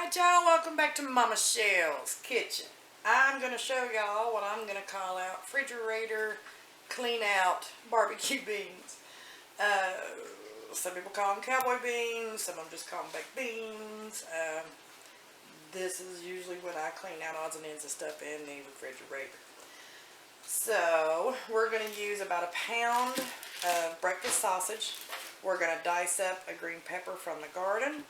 Alright y'all, welcome back to Mama Shell's Kitchen. I'm going to show y'all what I'm going to call out refrigerator clean out barbecue beans. Some people call them cowboy beans, some of them just call them baked beans. This is usually when I clean out odds and ends of stuff in the refrigerator. So we're going to use about a pound of breakfast sausage. We're going to dice up a green pepper from the garden.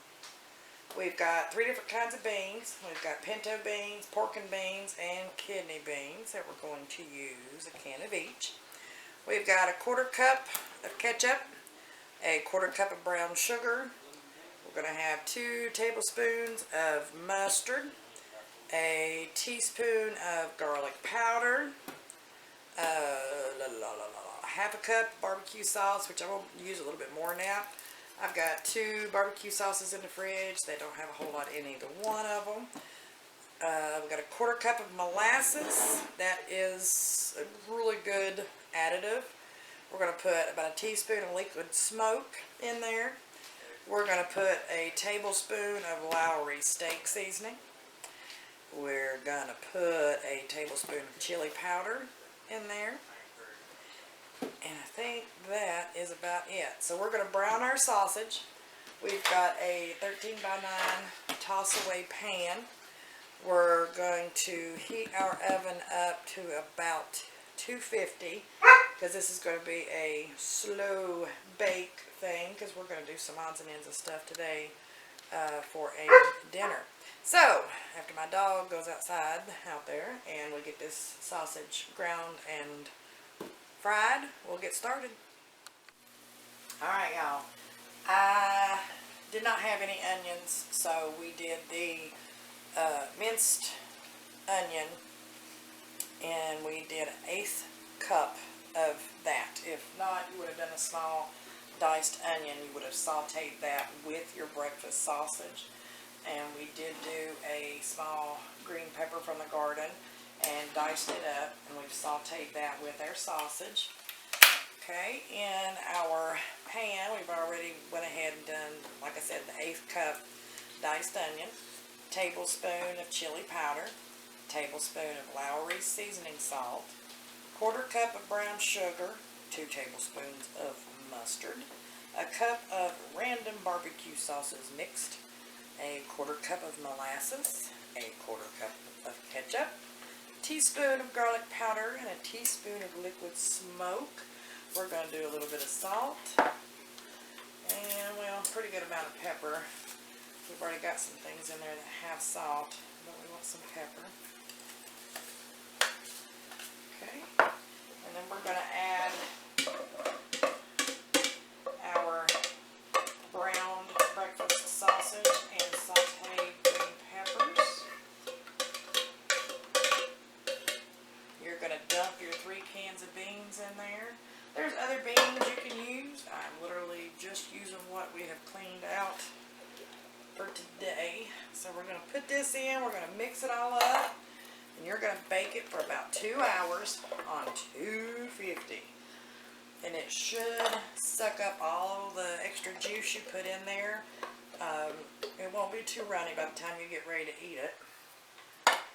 We've got 3 different kinds of beans. We've got pinto beans, pork and beans, and kidney beans that we're going to use, a can of each. We've got a 1/4 cup of ketchup, a 1/4 cup of brown sugar. We're going to have 2 tablespoons of mustard, a teaspoon of garlic powder, half a cup barbecue sauce, which I will use a little bit more now. I've got 2 barbecue sauces in the fridge. They don't have a whole lot in either one of them. We've got a 1/4 cup of molasses. That is a really good additive. We're going to put about a teaspoon of liquid smoke in there. We're going to put a tablespoon of Lawry steak seasoning. We're going to put a tablespoon of chili powder in there. And I think that is about it. So we're going to brown our sausage. We've got a 13 by 9 toss away pan. We're going to heat our oven up to about 250 because this is going to be a slow bake thing because we're going to do some odds and ends of stuff today for a dinner. So after my dog goes outside out there and we get this sausage ground and fried, we'll get started. Alright y'all, I did not have any onions, so we did the minced onion, and we did an 1/8 cup of that. If not, you would have done a small diced onion. You would have sauteed that with your breakfast sausage. And we did do a small green pepper from the garden and diced it up, and we've sauteed that with our sausage. Okay, in our pan, we've already went ahead and done, like I said, the 1/8 cup diced onion, tablespoon of chili powder, tablespoon of Lawry seasoning salt, 1/4 cup of brown sugar, 2 tablespoons of mustard, a cup of random barbecue sauces mixed, a 1/4 cup of molasses, a 1/4 cup of ketchup, teaspoon of garlic powder, and a teaspoon of liquid smoke. We're going to do a little bit of salt and, well, a pretty good amount of pepper. We've already got some things in there that have salt, but we want some pepper. Okay, and then we're going to add our browned breakfast sausage and sauteed green peppers. You're going to dump your 3 cans of beans in there. There's other beans you can use. I'm literally just using what we have cleaned out for today. So we're going to put this in. We're going to mix it all up. And you're going to bake it for about 2 hours on 250. And it should suck up all the extra juice you put in there. It won't be too runny by the time you get ready to eat it.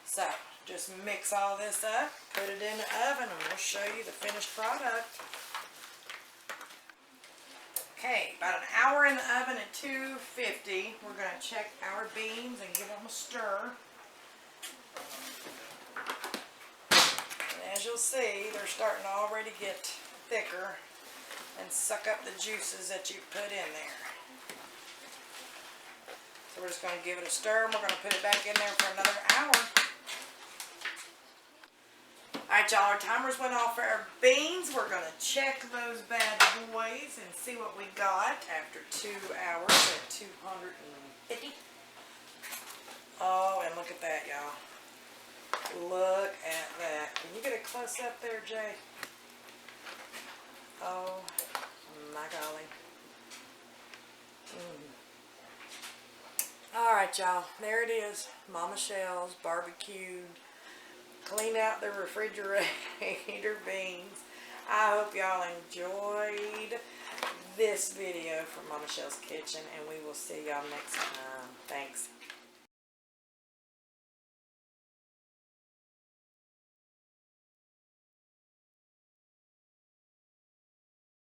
So just mix all this up, put it in the oven, and we'll show you the finished product. Okay, about an hour in the oven at 250. We're going to check our beans and give them a stir. And as you'll see, they're starting to already get thicker and suck up the juices that you put in there. So we're just going to give it a stir, and we're going to put it back in there for another hour. Alright y'all, our timers went off for our beans. We're going to check those bad boys and see what we got after 2 hours at 250. Oh, and look at that, y'all. Look at that. Can you get a close up there, Jay? Oh, my golly. Alright y'all, there it is. Mama Shell's barbecued, clean out the refrigerator beans. I hope y'all enjoyed this video from Mama Shell's Kitchen, and we will see y'all next time. Thanks.